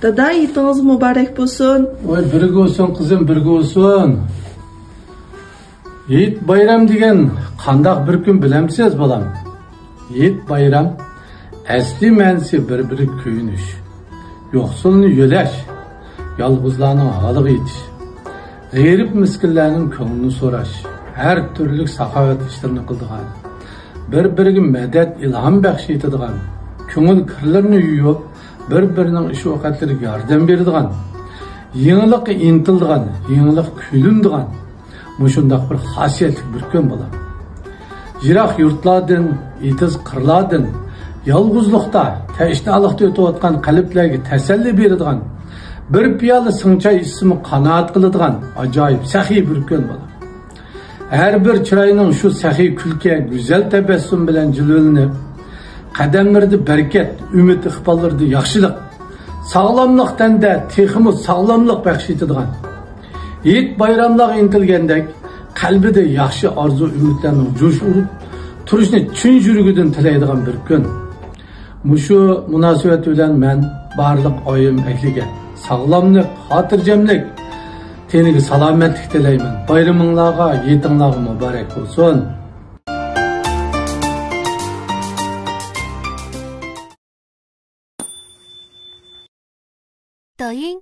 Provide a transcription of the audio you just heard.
Dada, yiğitiniz mübarek olsun. Oy, birge olsun kızım, birge olsun. Yiğit bayram degen qandaq bir kun bilemsiz balam. Yiğit bayram asli ma'nosi bir-biri kuyunish. Yo'qsulni yo'lash, yolg'izlarning g'alig'i yetish. G'erib miskinlarning ko'nglini so'rash, har turli saxovat ishlarini qildigan. Bir-biriga madad, ilhom baxsh etadigan, ko'ngil kirlarini yuyib, bir-birining ish vaqtlariga yordam beradigan, yangilikqa intildigan, yangilik kuylindigan, mushundaq bir xosiyatli bir kun bo'lar. Yiroq yurtlardan, etiz qirlardan, yolg'izlikda, tashnalikda o'tayotgan qalblarga tasalli beradigan, bir piyola singchay ismi qanoat qiladigan ajoyib saxiy bir kun bo'lar. Her bir chiroyning shu saxiy kulki, go'zal tabassum bilan jilvalanib, qadamlarda berkat, umid iqbollarda yaxshilik, sog'lomlik tanda texmi sog'lomlik baxsh etadigan. Yiğit bayramlarga intilgandek, qalbida yaxshi orzu umidlarning jo'sh urib turishni chin yuragidan tilaydigan bir kun. Mushu munosabat bilan men barliq oyim ahliga sog'lomlik, xotirjamlik, teniga salomatlik tilayman. Bayraminglarga, yiğitinglarga muborak bo'lsin.抖音